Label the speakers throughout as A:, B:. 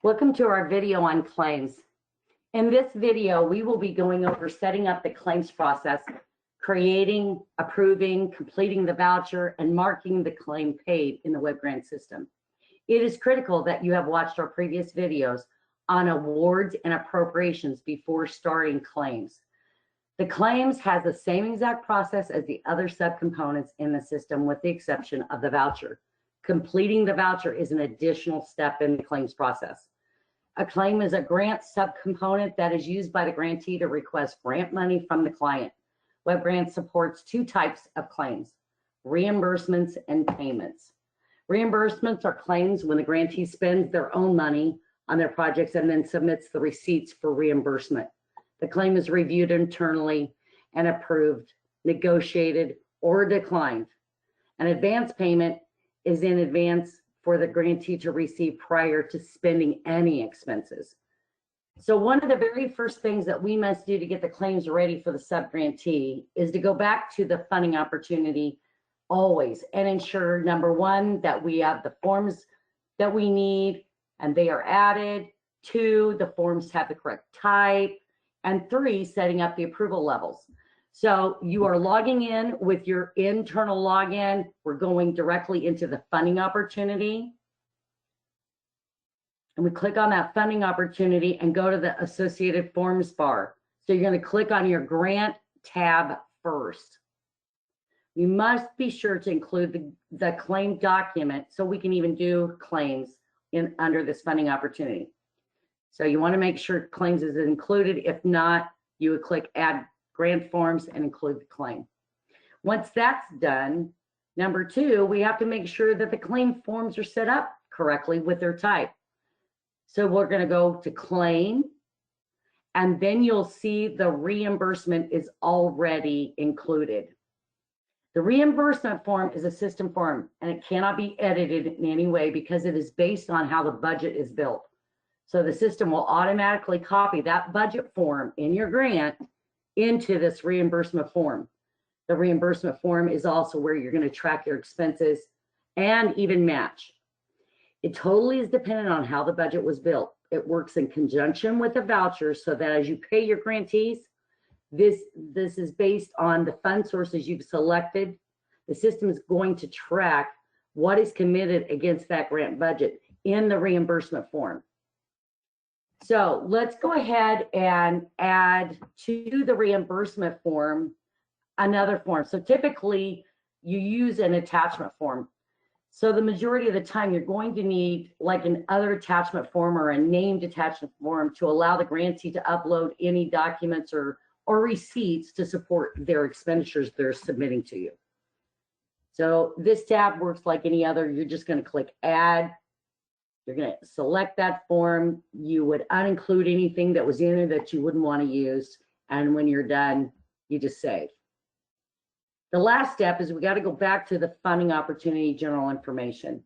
A: Welcome to our video on claims. In this video, we will be going over setting up the claims process, creating, approving, completing the voucher, and marking the claim paid in the WebGrants system. It is critical that you have watched our previous videos on awards and appropriations before starting claims. The claims has the same exact process as the other subcomponents in the system with the exception of the voucher. Completing the voucher is an additional step in the claims process. A claim is a grant subcomponent that is used by the grantee to request grant money from the client. WebGrants supports two types of claims, reimbursements and payments. Reimbursements are claims when the grantee spends their own money on their projects and then submits the receipts for reimbursement. The claim is reviewed internally and approved, negotiated, or declined. An advance payment is in advance for the grantee to receive prior to spending any expenses. So one of the very first things that we must do to get the claims ready for the sub-grantee is to go back to the funding opportunity always and ensure, number one, that we have the forms that we need and they are added. Two, the forms have the correct type. And three, setting up the approval levels. So you are logging in with your internal login. We're going directly into the funding opportunity. And we click on that funding opportunity and go to the associated forms bar. So you're going to click on your grant tab first. You must be sure to include the claim document so we can even do claims under this funding opportunity. So you want to make sure claims is included. If not, you would click add grant forms and include the claim. Once that's done, number two, we have to make sure that the claim forms are set up correctly with their type. So we're going to go to claim, and then you'll see the reimbursement is already included. The reimbursement form is a system form, and it cannot be edited in any way because it is based on how the budget is built. So the system will automatically copy that budget form in your grant into this reimbursement form. The reimbursement form is also where you're going to track your expenses and even match. It totally is dependent on how the budget was built. It works in conjunction with the voucher so that as you pay your grantees, this is based on the fund sources you've selected. The system is going to track what is committed against that grant budget in the reimbursement form. So let's go ahead and add to the reimbursement form another form. So typically you use an attachment form. So the majority of the time you're going to need like an other attachment form or a named attachment form to allow the grantee to upload any documents or receipts to support their expenditures they're submitting to you. So this tab works like any other. You're just going to click add. You're going to select that form. You would uninclude anything that was in there that you wouldn't want to use. And when you're done, you just save. The last step is we got to go back to the funding opportunity general information.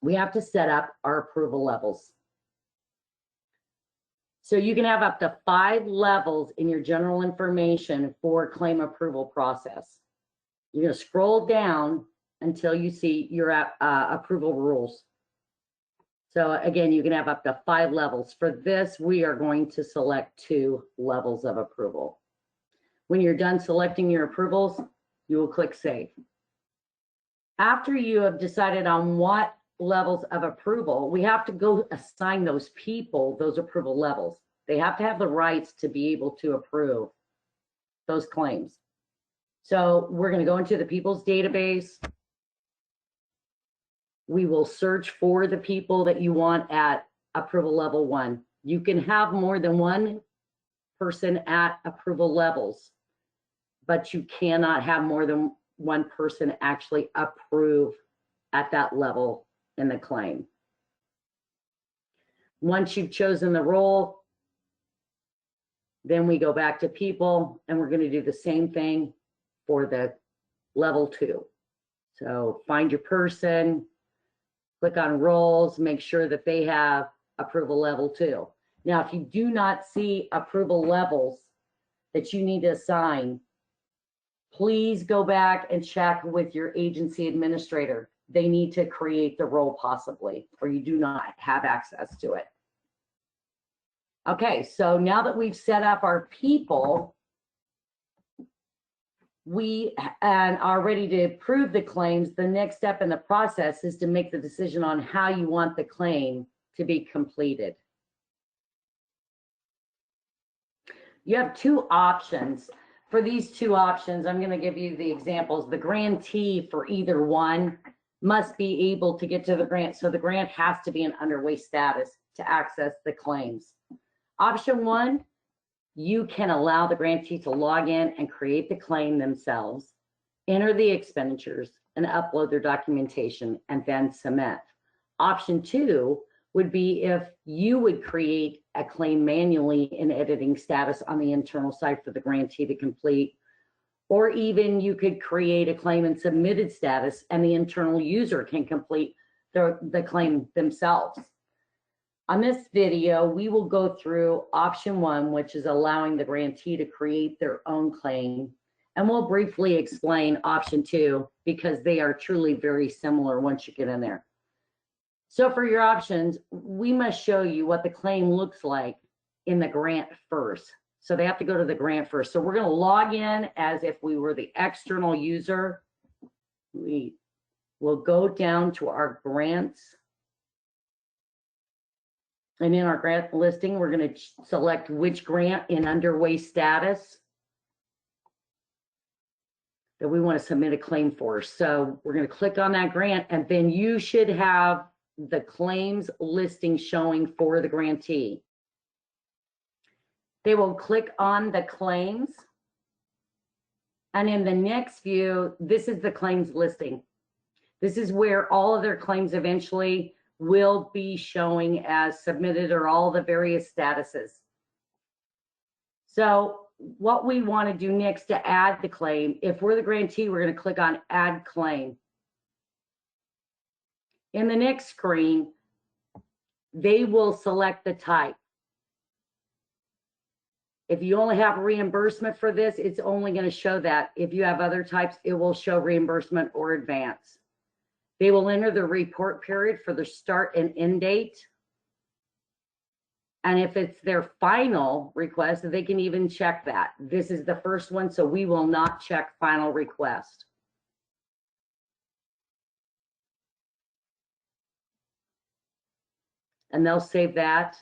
A: We have to set up our approval levels. So you can have up to 5 levels in your general information for claim approval process. You're going to scroll down until you see your approval rules. So again, you can have up to 5 levels. For this, we are going to select 2 levels of approval. When you're done selecting your approvals, you will click Save. After you have decided on what levels of approval, we have to go assign those people those approval levels. They have to have the rights to be able to approve those claims. So we're going to go into the people's database. We will search for the people that you want at approval level 1. You can have more than one person at approval levels, but you cannot have more than one person actually approve at that level in the claim. Once you've chosen the role, then we go back to people and we're going to do the same thing for the level 2. So find your person, click on roles, make sure that they have approval level 2. Now, if you do not see approval levels that you need to assign, please go back and check with your agency administrator. They need to create the role possibly, or you do not have access to it. Okay, so now that we've set up our people, we are ready to approve the claims. The next step in the process is to make the decision on how you want the claim to be completed. You have two options. For these two options, I'm going to give you the examples. The grantee for either one must be able to get to the grant, so the grant has to be in underway status to access the claims. Option one, you can allow the grantee to log in and create the claim themselves, enter the expenditures, and upload their documentation, and then submit. Option two would be if you would create a claim manually in editing status on the internal site for the grantee to complete, or even you could create a claim in submitted status and the internal user can complete the claim themselves. On this video, we will go through option one, which is allowing the grantee to create their own claim, and we'll briefly explain option two because they are truly very similar once you get in there. So for your options, we must show you what the claim looks like in the grant first. So they have to go to the grant first. So we're going to log in as if we were the external user. We will go down to our grants. And in our grant listing, we're going to select which grant in underway status that we want to submit a claim for. So we're going to click on that grant, and then you should have the claims listing showing for the grantee. They will click on the claims, and in the next view, this is the claims listing. This is where all of their claims eventually will be showing as submitted, or all the various statuses. So what we want to do next to add the claim, if we're the grantee, we're going to click on add claim. In the next screen, they will select the type. If you only have reimbursement for this, it's only going to show that. If you have other types, it will show reimbursement or advance. They will enter the report period for the start and end date. And if it's their final request, they can even check that. This is the first one, so we will not check final request. And they'll save that.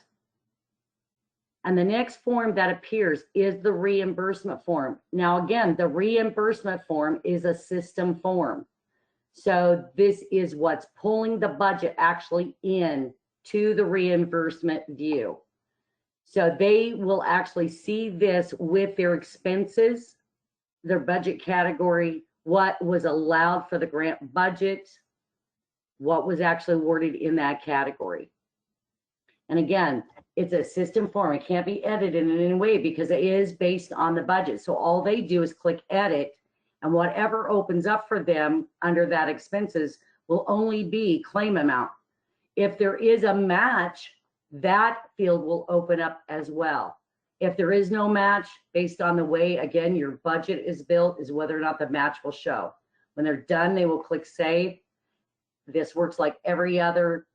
A: And the next form that appears is the reimbursement form. Now, again, the reimbursement form is a system form. So this is what's pulling the budget actually in to the reimbursement view. So they will actually see this with their expenses, their budget category, what was allowed for the grant budget, what was actually awarded in that category. And again, it's a system form. It can't be edited in any way because it is based on the budget. So all they do is click edit, and whatever opens up for them under that expenses will only be claim amount. If there is a match, that field will open up as well. If there is no match, based on the way, again, your budget is built, is whether or not the match will show. When they're done, they will click save. This works like every other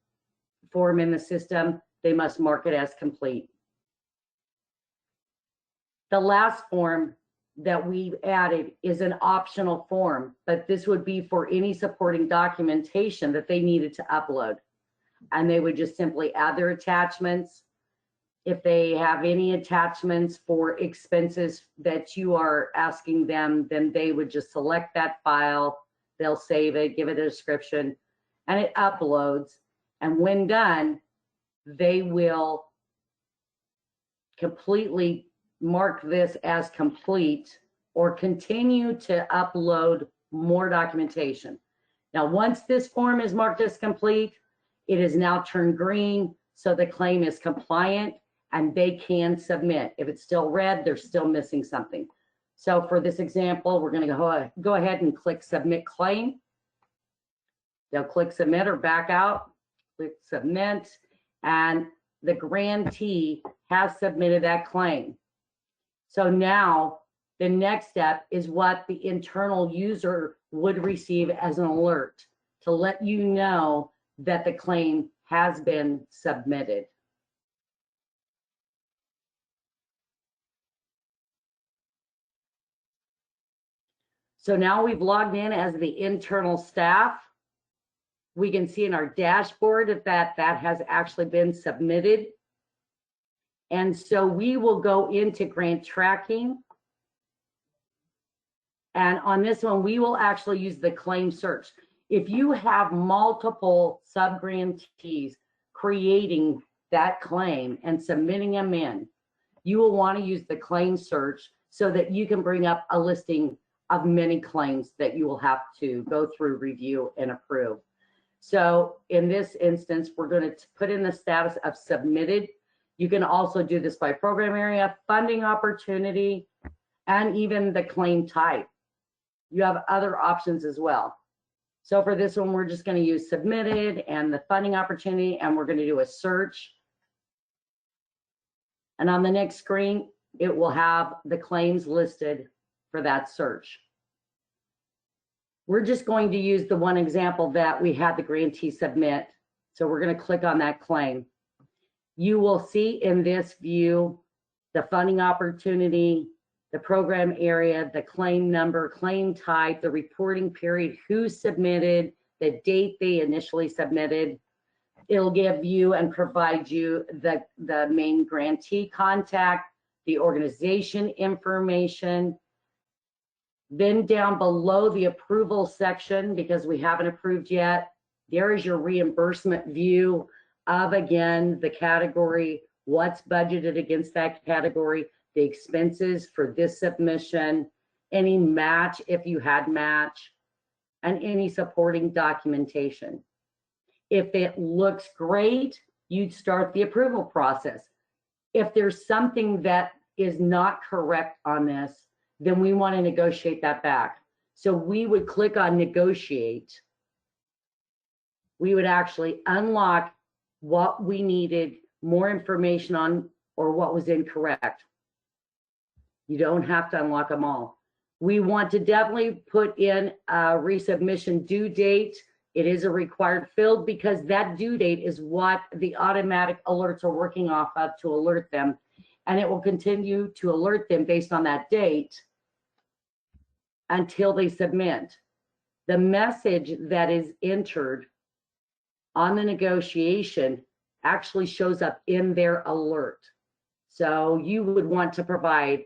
A: form in the system. They must mark it as complete. The last form that we've added is an optional form, but this would be for any supporting documentation that they needed to upload. And they would just simply add their attachments. If they have any attachments for expenses that you are asking them, then they would just select that file, they'll save it, give it a description, and it uploads. And when done, they will completely mark this as complete or continue to upload more documentation. Now, once this form is marked as complete, it is now turned green, so the claim is compliant and they can submit. If it's still red, they're still missing something. So for this example, we're going to go ahead and click submit claim. They'll click submit or back out, click submit, and the grantee has submitted that claim. So now the next step is what the internal user would receive as an alert to let you know that the claim has been submitted. So now we've logged in as the internal staff. We can see in our dashboard that has actually been submitted. And so we will go into grant tracking. And on this one, we will actually use the claim search. If you have multiple sub-grantees creating that claim and submitting them in, you will want to use the claim search so that you can bring up a listing of many claims that you will have to go through, review, and approve. So in this instance, we're going to put in the status of submitted. You can also do this by program area, funding opportunity, and even the claim type. You have other options as well. So for this one, we're just going to use submitted and the funding opportunity, and we're going to do a search. And on the next screen, it will have the claims listed for that search. We're just going to use the one example that we had the grantee submit. So we're going to click on that claim. You will see in this view the funding opportunity, the program area, the claim number, claim type, the reporting period, who submitted, the date they initially submitted. It'll give you and provide you the main grantee contact, the organization information. Then down below the approval section, because we haven't approved yet, there is your reimbursement view of, again, the category, what's budgeted against that category, the expenses for this submission, any match if you had match, and any supporting documentation. If it looks great, you'd start the approval process. If there's something that is not correct on this, then we want to negotiate that back. So we would click on negotiate. We would actually unlock what we needed more information on or what was incorrect. You don't have to unlock them all. We want to definitely put in a resubmission due date. It is a required field because that due date is what the automatic alerts are working off of to alert them. And it will continue to alert them based on that date until they submit. The message that is entered on the negotiation actually shows up in their alert. So you would want to provide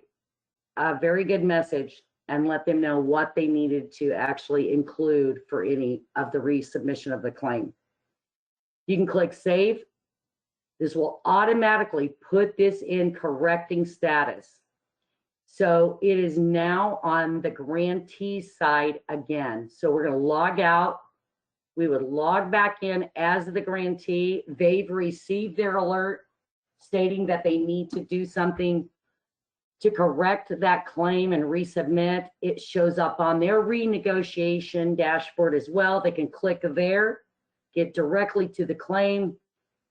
A: a very good message and let them know what they needed to actually include for any of the resubmission of the claim. You can click save. This will automatically put this in correcting status. So it is now on the grantee side again. So we're going to log out. We would log back in as the grantee. They've received their alert stating that they need to do something to correct that claim and resubmit. It shows up on their renegotiation dashboard as well. They can click there, get directly to the claim.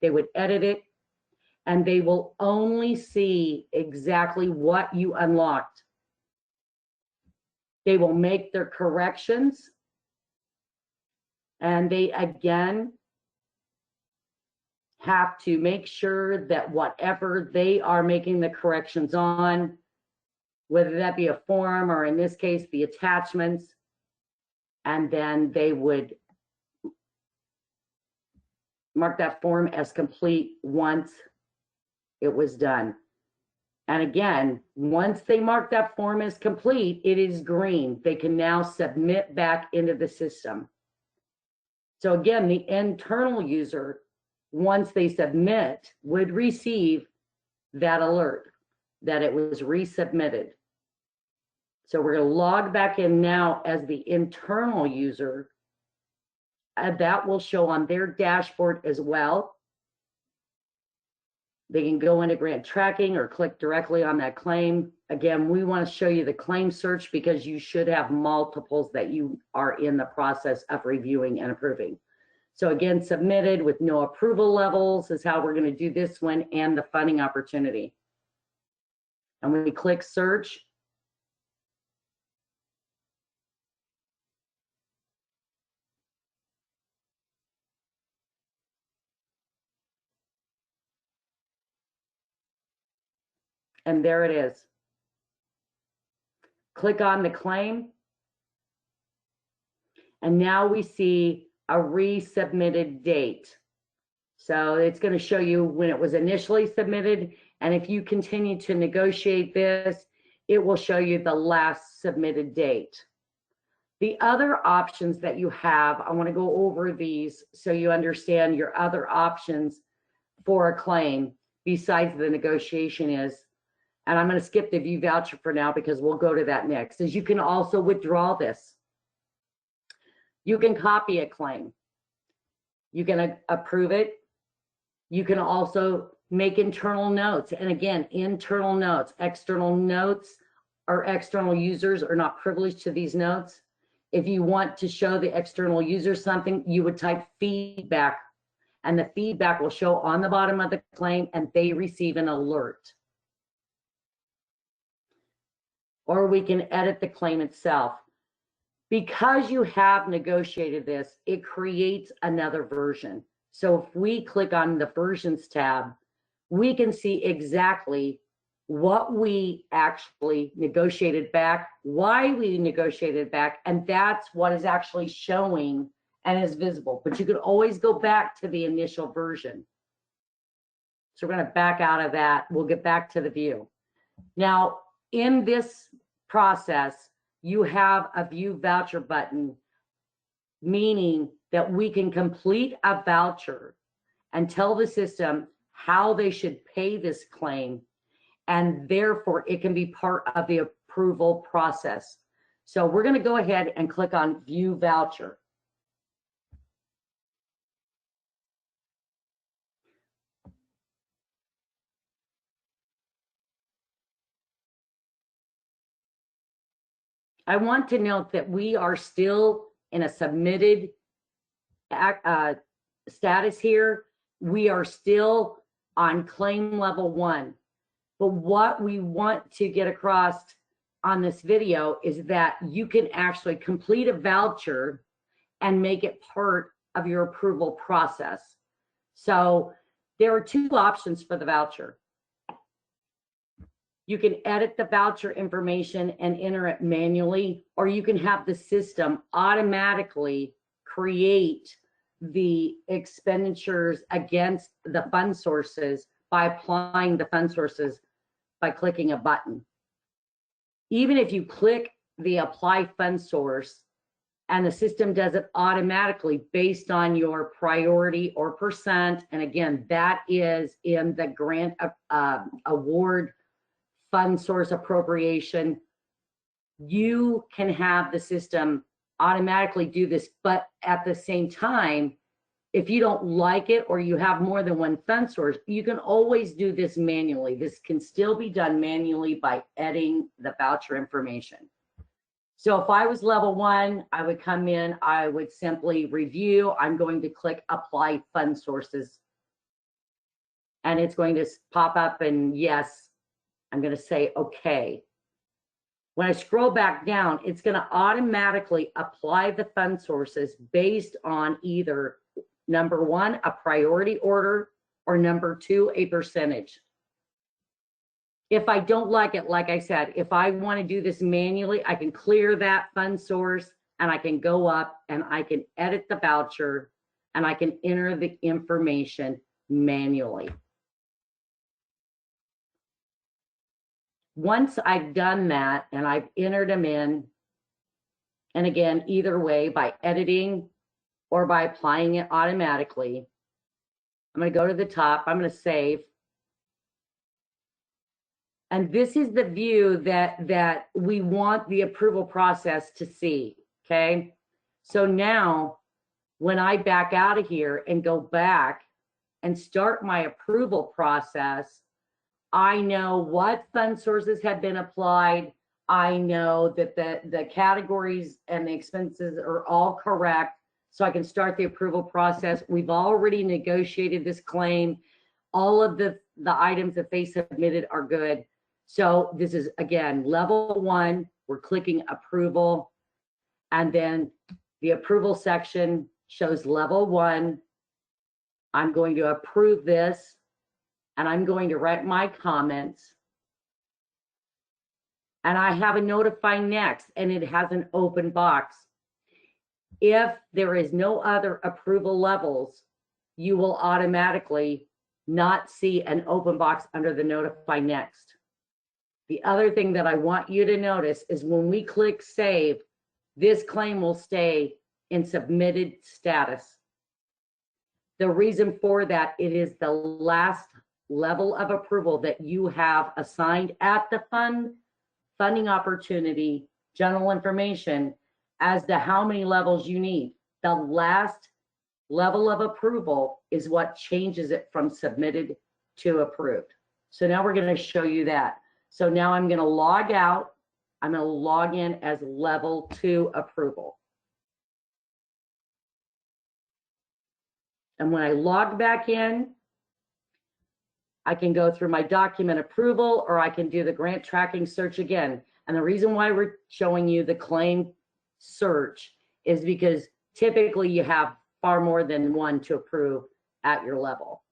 A: They would edit it, and they will only see exactly what you unlocked. They will make their corrections, and they again have to make sure that whatever they are making the corrections on, whether that be a form or in this case the attachments, and then they would mark that form as complete once it was done. And again, once they mark that form as complete, it is green. They can now submit back into the system. So again, the internal user, once they submit, would receive that alert that it was resubmitted. So we're going to log back in now as the internal user, and that will show on their dashboard as well. They can go into grant tracking or click directly on that claim. Again, we want to show you the claim search because you should have multiples that you are in the process of reviewing and approving. So again, submitted with no approval levels is how we're going to do this one, and the funding opportunity. And when we click search, and there it is. Click on the claim, And now we see a resubmitted date. So it's going to show you when it was initially submitted. And if you continue to negotiate this, it will show you the last submitted date. The other options that you have, I want to go over these so you understand your other options for a claim besides the negotiation is, and I'm going to skip the view voucher for now because we'll go to that next, is you can also withdraw this. You can copy a claim. You can approve it. You can also make internal notes. And again, internal notes, external notes or external users are not privileged to these notes. If you want to show the external user something, you would type feedback, and the feedback will show on the bottom of the claim and they receive an alert. Or we can edit the claim itself. Because you have negotiated this, it creates another version. So if we click on the versions tab, we can see exactly what we actually negotiated back, why we negotiated back, and that's what is actually showing and is visible. But you can always go back to the initial version. So we're going to back out of that. We'll get back to the view. Now, in this process, you have a view voucher button, meaning that we can complete a voucher and tell the system how they should pay this claim, and therefore it can be part of the approval process. So we're going to go ahead and click on view voucher. I want to note that we are still in a submitted status here. We are still on claim level 1. But what we want to get across on this video is that you can actually complete a voucher and make it part of your approval process. So there are 2 options for the voucher. You can edit the voucher information and enter it manually, or you can have the system automatically create the expenditures against the fund sources by applying the fund sources by clicking a button. Even if you click the apply fund source and the system does it automatically based on your priority or percent, and again, that is in the grant award fund source appropriation, you can have the system automatically do this. But at the same time, if you don't like it or you have more than one fund source, you can always do this manually. This can still be done manually by editing the voucher information. So if I was level 1, I would come in, I would simply review. I'm going to click apply fund sources. And it's going to pop up, and yes, I'm going to say okay. When I scroll back down, it's going to automatically apply the fund sources based on either number 1, a priority order, or number 2, a percentage. If I don't like it, like I said, if I want to do this manually, I can clear that fund source and I can go up and I can edit the voucher and I can enter the information manually. Once I've done that and I've entered them in, and again, either way, by editing or by applying it automatically, I'm going to go to the top, I'm going to save. And this is the view that we want the approval process to see, okay? So now, when I back out of here and go back and start my approval process, I know what fund sources have been applied. I know that the categories and the expenses are all correct, so I can start the approval process. We've already negotiated this claim. All of the items that they submitted are good. So this is, again, level 1. We're clicking approval, and then the approval section shows level 1. I'm going to approve this, and I'm going to write my comments. And I have a notify next, and it has an open box. If there is no other approval levels, you will automatically not see an open box under the Notify Next. The other thing that I want you to notice is when we click Save, this claim will stay in submitted status. The reason for that, it is the last level of approval that you have assigned at the funding opportunity, general information, as to how many levels you need. The last level of approval is what changes it from submitted to approved. So now we're going to show you that. So now I'm going to log out. I'm going to log in as level 2 approval. And when I log back in, I can go through my document approval, or I can do the grant tracking search again. And the reason why we're showing you the claim search is because typically you have far more than one to approve at your level.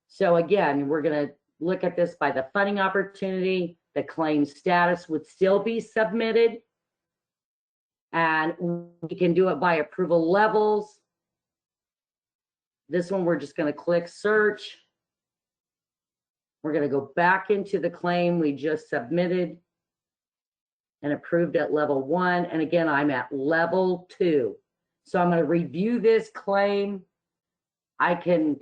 A: So again, we're going to look at this by the funding opportunity. The claim status would still be submitted, and we can do it by approval levels. This one, we're just going to click search. We're going to go back into the claim we just submitted and approved at level 1. And again, I'm at level 2. So I'm going to review this claim. I can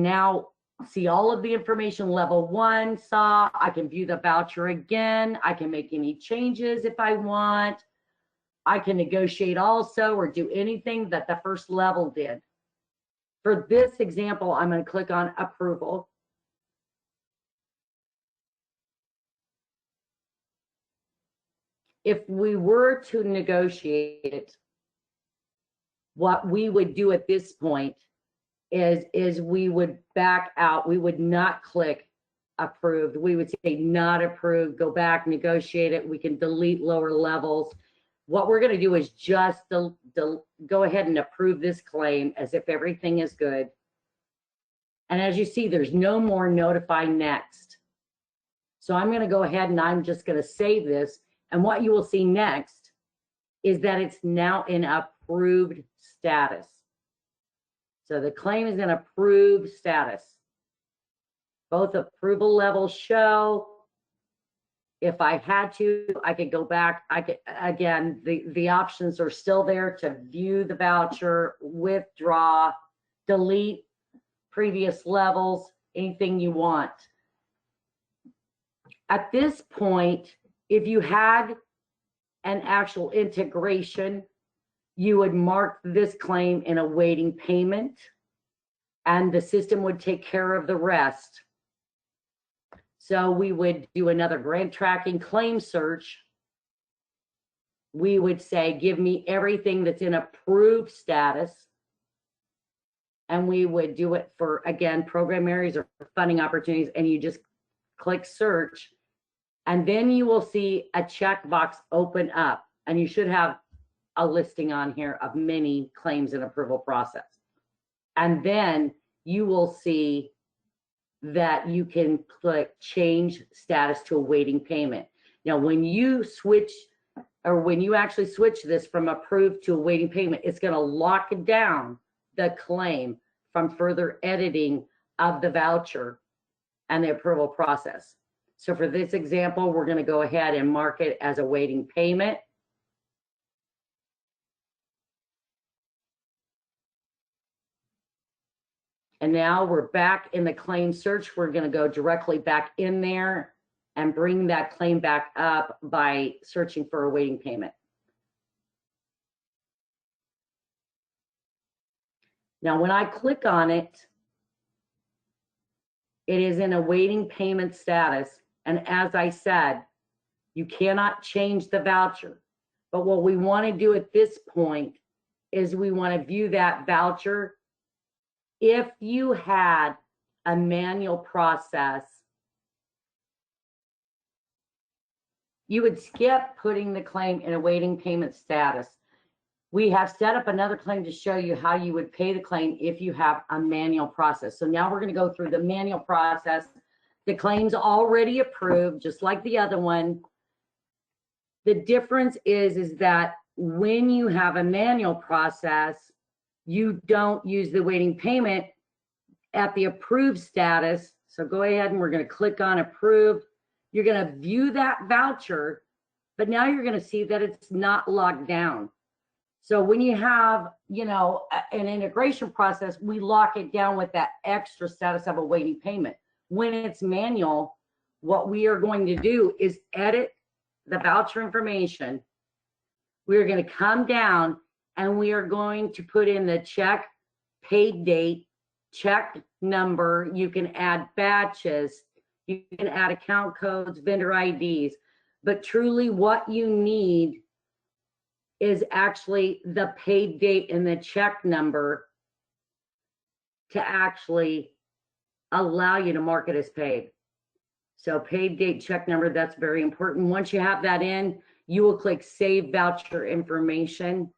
A: now see all of the information level 1 saw. I can view the voucher again. I can make any changes if I want. I can negotiate also or do anything that the first level did. For this example, I'm going to click on approval. If we were to negotiate it, what we would do at this point is we would back out. We would not click approved. We would say not approved, go back, negotiate it. We can delete lower levels. What we're going to do is just go ahead and approve this claim as if everything is good. And as you see, there's no more notify next. So I'm going to go ahead and I'm just going to save this. And what you will see next is that it's now in approved status. So the claim is in approved status. Both approval levels show. If I had to, I could go back. I could, again, the options are still there to view the voucher, withdraw, delete previous levels, anything you want. At this point, if you had an actual integration, you would mark this claim in awaiting payment, and the system would take care of the rest. So we would do another grant tracking claim search. We would say, give me everything that's in approved status. And we would do it for, again, program areas or funding opportunities, and you just click search. And then you will see a checkbox open up, and you should have a listing on here of many claims in approval process. And then you will see that you can click change status to awaiting payment. Now, when you switch, or when you actually switch this from approved to awaiting payment, it's going to lock down the claim from further editing of the voucher and the approval process. So for this example, we're going to go ahead and mark it as awaiting payment. And now we're back in the claim search. We're going to go directly back in there and bring that claim back up by searching for awaiting payment. Now, when I click on it, it is in awaiting payment status. And as I said, you cannot change the voucher. But what we want to do at this point is we want to view that voucher. If you had a manual process, you would skip putting the claim in awaiting payment status. We have set up another claim to show you how you would pay the claim if you have a manual process. So now we're going to go through the manual process. The claim's already approved, just like the other one. The difference is that when you have a manual process, you don't use the awaiting payment at the approved status. So go ahead and we're going to click on approved. You're going to view that voucher, but now you're going to see that it's not locked down. So when you have, you know, an integration process, we lock it down with that extra status of awaiting payment. When it's manual, what we are going to do is edit the voucher information. We're going to come down and we are going to put in the check paid date, check number. You can add batches, you can add account codes, vendor IDs, but truly what you need is actually the paid date and the check number to actually allow you to mark it as paid. So paid date, check number, that's very important. Once you have that in, you will click Save Voucher Information.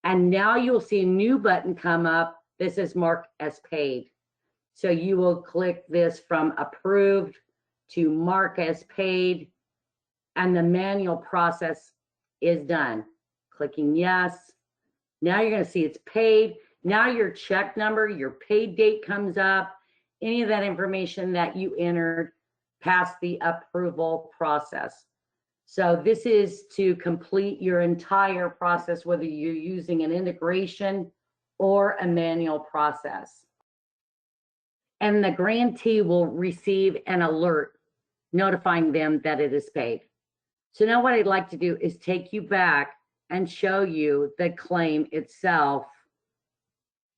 A: And now you'll see a new button come up. This is Mark as Paid. So you will click this from Approved to Mark as Paid, and the manual process is done. Clicking Yes. Now you're going to see it's paid. Now your check number, your paid date comes up. Any of that information that you entered past the approval process. So this is to complete your entire process, whether you're using an integration or a manual process. And the grantee will receive an alert notifying them that it is paid. So now what I'd like to do is take you back and show you the claim itself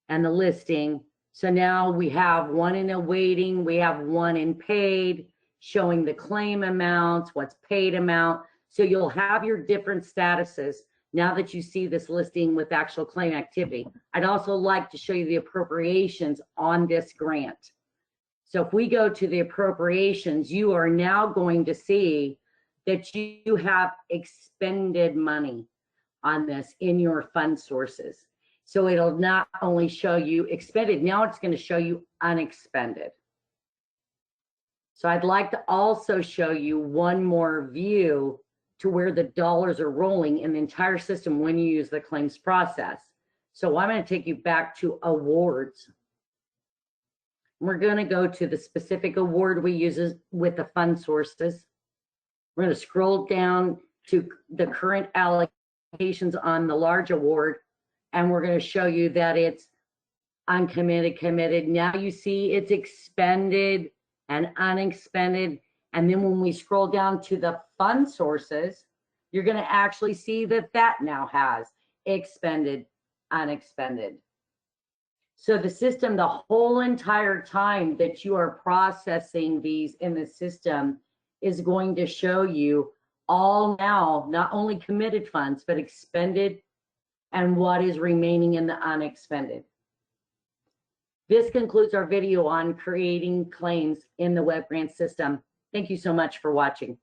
A: and the listing. So now we have one in awaiting, we have one in paid, showing the claim amounts, what's paid amount. So you'll have your different statuses now that you see this listing with actual claim activity. I'd also like to show you the appropriations on this grant. So if we go to the appropriations, you are now going to see that you have expended money on this in your fund sources. So it'll not only show you expended, now it's going to show you unexpended. So I'd like to also show you one more view to where the dollars are rolling in the entire system when you use the claims process. So I'm going to take you back to awards. We're going to go to the specific award we use with the fund sources. We're going to scroll down to the current allocations on the large award, and we're going to show you that it's uncommitted, committed. Now you see it's expended and unexpended. And then when we scroll down to the fund sources, you're going to actually see that that now has expended, unexpended. So the system, the whole entire time that you are processing these in the system, is going to show you all now, not only committed funds, but expended and what is remaining in the unexpended. This concludes our video on creating claims in the WebGrants system. Thank you so much for watching.